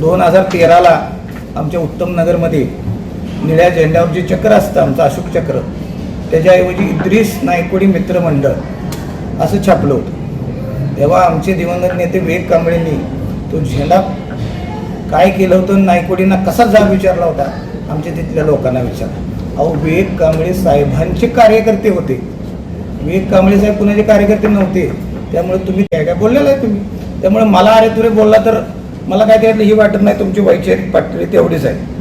2013ला आमच्या उत्तम नगरमध्ये निळ्या झेंड्यावर जे चक्र असतं आमचं अशोक चक्र, त्याच्याऐवजी इद्रिस नायकोडी मित्रमंडळ असं छापलं होतं। तेव्हा आमचे दिवंगत नेते विवेक कांबळेंनी तो झेंडा काय केलं होतं, नायकोडींना कसा जाब विचारला होता, आमच्या तिथल्या लोकांना विचारला। अहो, विवेक कांबळे साहेबांचे कार्यकर्ते होते, विवेक कांबळे साहेब कुणाचे कार्यकर्ते नव्हते। त्यामुळे तुम्ही काय बोललेलं आहे तुम्ही, त्यामुळे मला अरे तुरे बोलला तर मला काय त्यातलं ही वाटत नाही, तुमची वैचारिक पातळी तेवढीच आहे।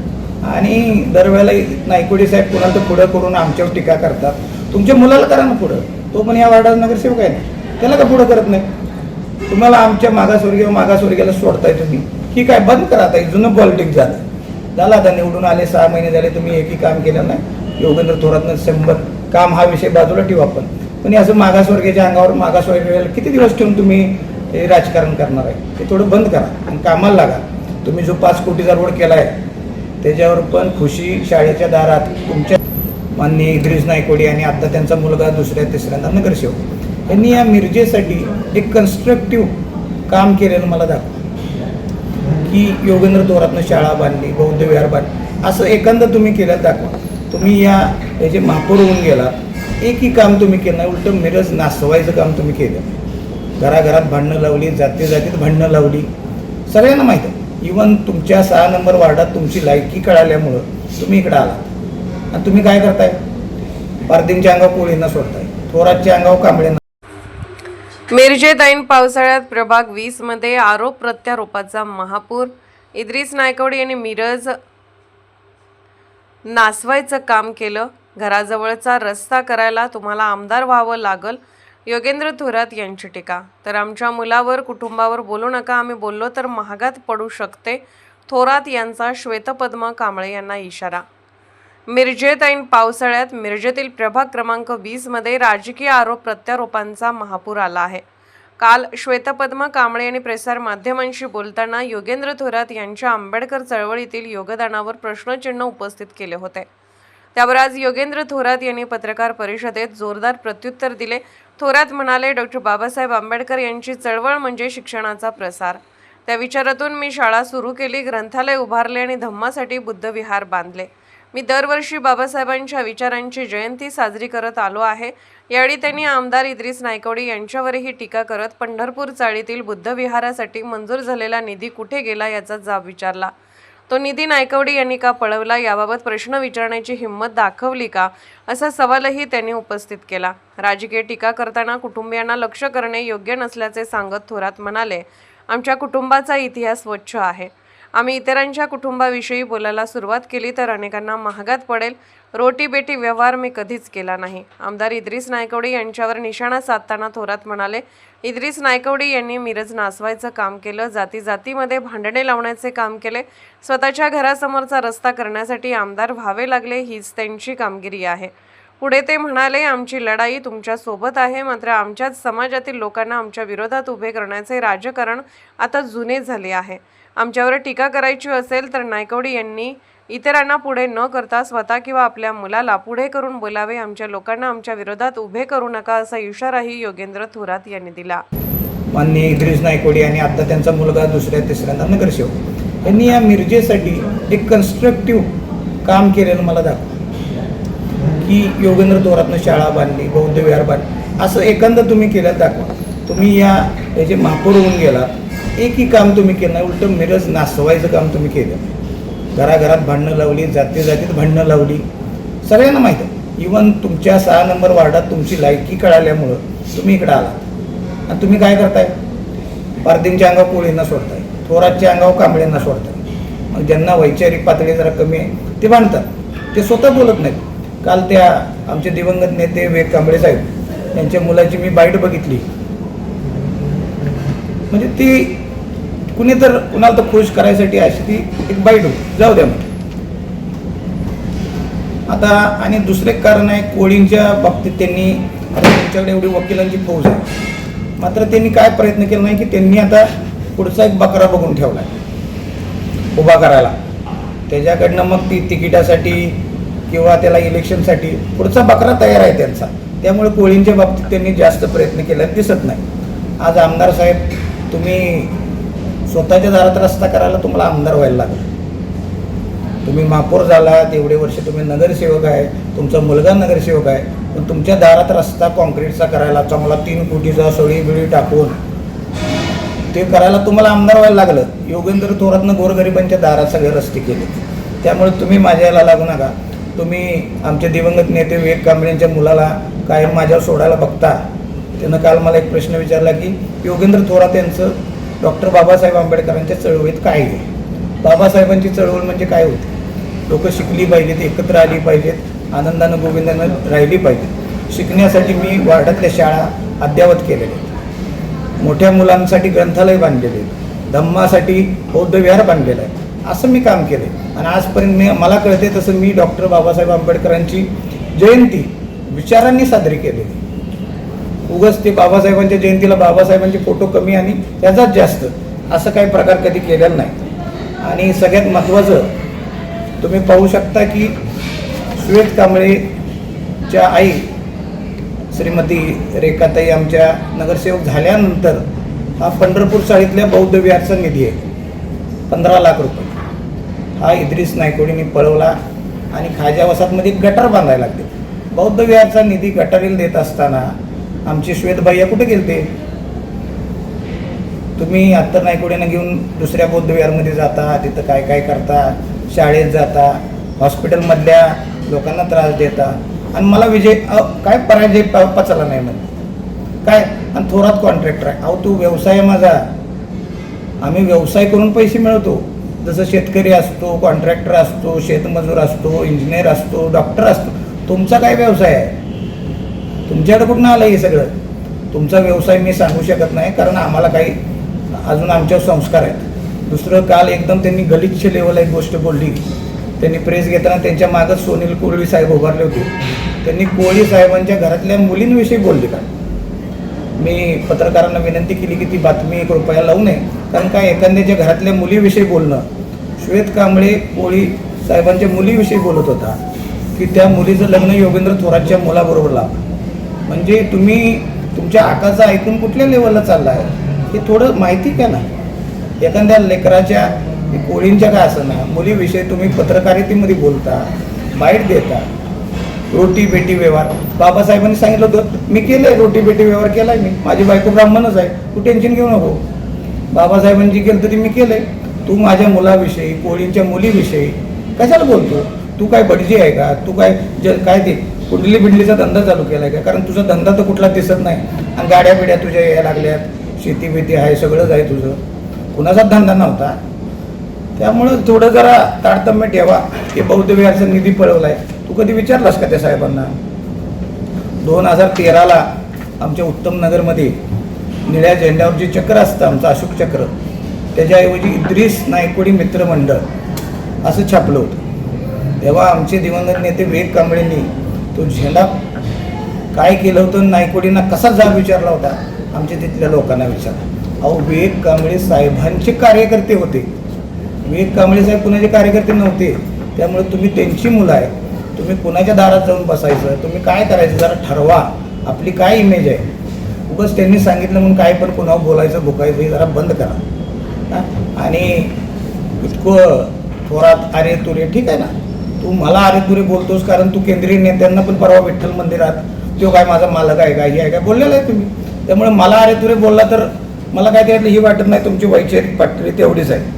आणि दरवेळेला नायकोडी साहेब कुणाला तर पुढं करून आमच्यावर टीका करतात। तुमच्या मुलाला करा ना पुढं, तो पण या वार्डाचा नगरसेवक आहे ना, त्याला का पुढं करत नाही? तुम्हाला आमच्या मागासवर्गीयाला सोडताय तुम्ही, ही काय बंद करा आता, जुनं पॉलिटिक्स झालं आता। निवडून आले 6 महिने झाले, तुम्ही एकही काम केलं नाही। योगेंद्र थोरातनं 100 काम हा विषय बाजूला ठेवू आपण, पण असं मागासवर्गीयाच्या अंगावर मागासवर्गीयाला किती दिवस ठेवून तुम्ही हे राजकारण करणार आहे? ते थोडं बंद करा आणि कामाला लागा। तुम्ही जो 5 कोटीचा रोड केला आहे त्याच्यावर पण खुशी शाळेच्या दारात तुमच्या माननीय इद्रिस नायकोडी आणि आता त्यांचा मुलगा दुसऱ्या तिसऱ्यांदा नगरसेवक यांनी या मिरजेसाठी एक कन्स्ट्रक्टिव्ह काम केलेलं मला दाखव की योगेंद्र थोरातनं शाळा बांधली, बौद्ध विहार बांधली, असं एखादं तुम्ही केलं दाखवा। तुम्ही याचे महापौर होऊन गेला, एकही काम तुम्ही केलं नाही, उलटं मिरज नासवायचं काम तुम्ही केलं। घराघरात भांडणं लावली, जातीत भांडणं लावली, सगळ्यांना माहीत आहे। इवन तुमच्या 6 नंबर वार्डात तुमची लायकी कळाल्यामुळं तुम्ही इकडं आलात आणि तुम्ही काय करताय? पारदींच्या अंगावर कोळींना सोडताय, थोरातच्या अंगावर कांबळेंना। मिरजेत ऐन पावसाळ्यात प्रभाग 20 मध्ये आरोप प्रत्यारोपाचा महापूर। इद्रिस नायकोडी यांनी मिरज नासवायचं काम केलं, घराजवळचा रस्ता करायला तुम्हाला आमदार व्हावं लागल, योगेंद्र थोरात यांची टीका। तर आमच्या मुलावर कुटुंबावर बोलू नका, आम्ही बोललो तर महागात पडू शकते, थोरात यांचा श्वेतपद्मा कांबळे यांना इशारा। मिरजेत ऐन पावसाळ्यात मिरजेतील प्रभाग क्रमांक 20 मध्ये राजकीय आरोप प्रत्यारोपांचा महापूर आला आहे। काल श्वेतपद्मा कांबळे यांनी प्रसार माध्यमांशी बोलताना योगेंद्र थोरात यांच्या आंबेडकर चळवळीतील योगदानावर प्रश्नचिन्ह उपस्थित केले होते। त्यावर आज योगेंद्र थोरात यांनी पत्रकार परिषदेत जोरदार प्रत्युत्तर दिले। थोरात म्हणाले, डॉक्टर बाबासाहेब आंबेडकर यांची चळवळ म्हणजे शिक्षणाचा प्रसार। त्या विचारातून मी शाळा सुरू केली, ग्रंथालय उभारले आणि धम्मासाठी बुद्ध विहार बांधले। मी दरवर्षी बाबासाहेबांच्या विचारांची जयंती साजरी करत आलो आहे। यावेळी त्यांनी आमदार इद्रिस नायकोडी यांच्यावरही टीका करत पंढरपूर चाळीतील बुद्ध विहारासाठी मंजूर झालेला निधी कुठे गेला याचा जाब विचारला। तो निधी नायकोडी यांनी का पळवला, याबाबत प्रश्न विचारण्याची हिंमत दाखवली का, असा सवालही त्यांनी उपस्थित केला। राजकीय टीका करताना कुटुंबियांना लक्ष करणे योग्य नसल्याचे सांगत थोरात म्हणाले, आमच्या कुटुंबाचा इतिहास स्वच्छ आहे। आम्ही इतरांच्या कुटुंबाविषयी बोलायला सुरुवात केली तर अनेकांना महागात पडेल। रोटी बेटी व्यवहार मी कधीच केला नाही। आमदार इद्रिस नायकोडी यांच्यावर निशाणा साधताना थोरात म्हणाले, इद्रिस नायकोडी यांनी मिरज नासवायचं काम केलं, जातीमध्ये भांडणे लावण्याचे काम केले, स्वतःच्या घरासमोरचा रस्ता करण्यासाठी आमदार व्हावे लागले, हीच त्यांची कामगिरी आहे। पुढे ते म्हणाले, आमची लढाई तुमच्या सोबत आहे, मात्र आमच्याच समाजातील लोकांना आमच्या विरोधात उभे करण्याचे राजकारण आता जुने झाले आहे। आमच्यावर टीका करायची असेल तर नायकोडी यांनी इतरांना पुढे न करता स्वतः किंवा आपल्या मुलाला पुढे करून बोलावे। आमच्या लोकांना आमच्या विरोधात उभे करू नका, असा इशाराही योगेंद्र थोरात यांनी दिला। माननीय इद्रिस नायकोडी आणि आता त्यांचा मुलगा दुसऱ्या तिसऱ्यांदा नगरसेवक यांनी या मिरजेसाठी एक कन्स्ट्रक्टिव्ह काम केलेलं मला दाखव की योगेंद्र थोरातनं शाळा बांधली, बौद्ध विहार बांधली, असं एखादं तुम्ही केलं दाखवा। तुम्ही याचे महापौर होऊन गेला, एकही काम तुम्ही केलं नाही, उलटं मिरज नासवायचं काम तुम्ही केलं। घराघरात भांडणं लावली, जातीत भांडणं लावली, सगळ्यांना माहीत आहे। इवन तुमच्या 6 नंबर वार्डात तुमची लायकी कळाल्यामुळं तुम्ही इकडं आलात आणि तुम्ही काय करताय? पारदींच्या अंगावर कोळींना सोडताय, थोरातच्या अंगावर कांबळेंना सोडताय। मग ज्यांना वैचारिक पातळी जरा कमी आहे ते भांडतात, ते स्वतः बोलत नाहीत। काल त्या आमचे दिवंगत नेते विवेक कांबळे साहेब यांच्या मुलाची मी बाईट बघितली, म्हणजे ती कुणी तर कुणाला तर खुश करायसाठी अशी ती एक बाईट होती, जाऊ द्या मग आता। आणि दुसरे कारण आहे, कोळींच्या बाबतीत त्यांनी आता त्यांच्याकडे एवढी वकिलांची फौज आहे, मात्र त्यांनी काय प्रयत्न केला नाही की त्यांनी आता पुढचा एक बकरा बघून ठेवला आहे उभा करायला, त्याच्याकडनं मग ती तिकिटासाठी किंवा त्याला इलेक्शनसाठी पुढचा बकरा तयार आहे त्यांचा। त्यामुळे कोळींच्या बाबतीत त्यांनी जास्त प्रयत्न केला दिसत नाही। आज आमदार साहेब तुम्ही स्वतःच्या दारात रस्ता करायला तुम्हाला आमदार व्हायला लागेल. तुम्ही महापौर झालात, एवढे वर्ष तुम्ही नगरसेवक आहे, तुमचा मुलगा नगरसेवक आहे, पण तुमच्या दारात रस्ता कॉन्क्रीटचा करायला चांगला 3 कोटीचा सळी बिळी टाकून ते करायला तुम्हाला आमदार व्हायला लागलं. योगेंद्र थोरातनं गोरगरिबांच्या दारात सगळे रस्ते केले. त्यामुळे तुम्ही माझ्या याला लागू नका. तुम्ही आमचे दिवंगत नेते विवेक कांबळेंच्या मुलाला कायम माझ्यावर सोडायला बघता. त्यानं काल मला एक प्रश्न विचारला की योगेंद्र थोरात यांचं डॉक्टर बाबासाहेब आंबेडकरांच्या चळवळीत काय आहे. बाबासाहेबांची चळवळ म्हणजे काय होती? लोक शिकली पाहिजेत, एकत्र आली पाहिजेत, आनंदानं गोविंदानं राहिली पाहिजेत. शिकण्यासाठी मी वार्डातल्या शाळा अद्ययावत केलेल्या आहेत, मोठ्या मुलांसाठी ग्रंथालय बांधलेले, धम्मासाठी बौद्ध विहार बांधलेलं आहे. असं मी काम केलं आणि आजपर्यंत मला कळते तसं मी डॉक्टर बाबासाहेब आंबेडकरांची जयंती विचारांनी साजरी केलेली. उगाच ते बाबासाहेबांच्या जयंतीला बाबासाहेबांचे फोटो कमी आणि त्याचाच जास्त असं काही प्रकार कधी केलेला नाही. आणि सगळ्यात महत्त्वाचं तुम्ही पाहू शकता की सुवेद कांबळेच्या आई श्रीमती रेखाताई आमच्या नगरसेवक झाल्यानंतर हा पंढरपूर चाळीतल्या बौद्ध विहारचा निधी आहे, 15 लाख रुपये हा इद्रिस नायकोडींनी पळवला आणि खाजा वसाहतमध्ये गटार बांधायला लागले. बौद्ध विहारचा निधी गटारीला देत असताना आमचे श्वेतबाई कुठे गेलते? तुम्ही आत्ता नायकोडींना घेऊन दुसऱ्या बौद्ध विहारमध्ये जाता, तिथं काय काय करता, शाळेत जाता, हॉस्पिटलमधल्या लोकांना त्रास देता आणि मला विजय काय पराजय पचला नाही म्हणजे काय. आणि थोरात कॉन्ट्रॅक्टर आहे. अहो तो व्यवसाय माझा, आम्ही व्यवसाय करून पैसे मिळवतो. जसं शेतकरी असतो, कॉन्ट्रॅक्टर असतो, शेतमजूर असतो, इंजिनियर असतो, डॉक्टर असतो. तुमचा काय व्यवसाय आहे? तुमच्याकडे कुठून आलं हे सगळं? तुमचा व्यवसाय मी सांगू शकत नाही, कारण आम्हाला काही अजून आमच्यावर संस्कार आहेत. दुसरं काल एकदम त्यांनी गलिच्छ लेवलला एक गोष्ट बोलली. त्यांनी प्रेस घेताना त्यांच्या मागच सोनील कोळी साहेब उभारले होते. त्यांनी कोळी साहेबांच्या घरातल्या मुलींविषयी बोलले का? मी पत्रकारांना विनंती केली की ती बातमी कृपया लावू नये, कारण काय एखाद्याच्या घरातल्या मुलीविषयी बोलणं. श्वेत कांबळे कोळी साहेबांच्या मुलीविषयी बोलत होता की त्या मुलीचं लग्न योगेंद्र थोरातच्या मुलाबरोबर लावलं. म्हणजे तुम्ही तुमच्या आकाचं ऐकून कुठल्या लेवलला चालला आहे हे थोडं माहिती घ्या ना. एखाद्या लेकराच्या कोळींच्या काय असं ना मुलीविषयी तुम्ही पत्रकारितेमध्ये बोलता, बाईट देता. रोटी बेटी व्यवहार बाबासाहेबांनी सांगितलं होतं, मी केलंय रोटी बेटी व्यवहार केलाय. मी माझी बायको ब्राह्मणच आहे, तू टेन्शन घेऊ नको. बाबासाहेबांनी केलं तर मी केलंय. तू माझ्या मुलाविषयी कोळींच्या मुलीविषयी कशाला बोलतो? तू काय बडजी आहे का? तू काय काय ते कुंडली बिंडलीचा धंदा चालू केला आहे का? कारण तुझा धंदा तर कुठला दिसत नाही आणि गाड्या बिड्या तुझ्या यायला लागल्यात, शेती बिती आहे, सगळंच आहे तुझं. कुणाचाच धंदा नव्हता. त्यामुळं थोडं जरा तारतम्य ठेवा. हे बौद्ध विहारचा निधी पळवलाय. तू कधी विचारलास का त्या साहेबांना? 2013ला आमच्या उत्तम नगरमध्ये निळ्या झेंड्यावर जे चक्र असतं आमचं अशोक चक्र, त्याच्याऐवजी इद्रिस नायकोडी मित्रमंडळ असं छापलं होतं. तेव्हा आमचे दिवंगत नेते विवेक कांबळेंनी तो झेंडा काय केलं होतं, नायकोडींना कसा जाब विचारला होता, आमच्या तिथल्या लोकांना विचारला. अहो विवेक कांबळे साहेबांचे कार्यकर्ते होते. विवेक कांबळे साहेब कुणाचे कार्यकर्ते नव्हते. त्यामुळे तुम्ही त्यांची मुलं आहे. तुम्ही कुणाच्या दारात जाऊन बसायचं, तुम्ही काय करायचं जरा ठरवा. आपली काय इमेज आहे? उगाच त्यांनी सांगितलं म्हणून काय पण कुणावर बोलायचं भुकायचं हे जरा बंद करा. आणि इतकं थोरात अरे तुरे ठीक आहे ना, तू मला अरे तुरे बोलतोस कारण तू केंद्रीय नेत्यांना पण परवा विठ्ठल मंदिरात तो काय माझा मालक आहे का हे आहे काय बोललेलं आहे तुम्ही. त्यामुळे मला अरे तुरे बोलला तर मला काय त्यातलं ही वाटत नाही. तुमची वैचारिक पातळी तेवढीच आहे.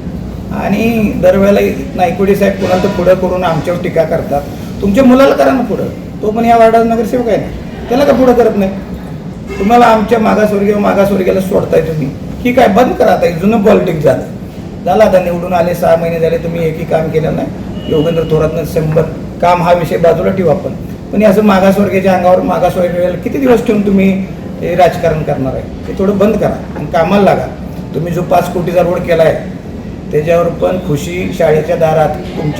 आणि दरवेळेला नायकोडी साहेब कुणाला तर पुढं करून आमच्यावर टीका करतात. तुमच्या मुलाला करा ना पुढं, तो पण या वार्डाचा नगरसेवक आहे ना, त्याला का पुढं करत नाही? तुम्हाला आमच्या मागासवर्गीयाला सोडताय तुम्ही, ही काय बंद करा. आता जुनं पॉलिटिक्स झालं आता निवडून आले 6 महिने झाले, तुम्ही एकही काम केलं नाही. योगेंद्र थोरातनं 100 काम हा विषय बाजूला ठेवू आपण, पण असं मागासवर्गीयाच्या अंगावर मागासवर्गीयाला किती दिवस ठेवून तुम्ही राजकारण करणार आहे? हे थोडं बंद करा आणि कामाला लागा. तुम्ही जो 5 कोटीचा रोड केला आहे त्याच्यावर पण खुशी शाळेच्या दारात तुमच्या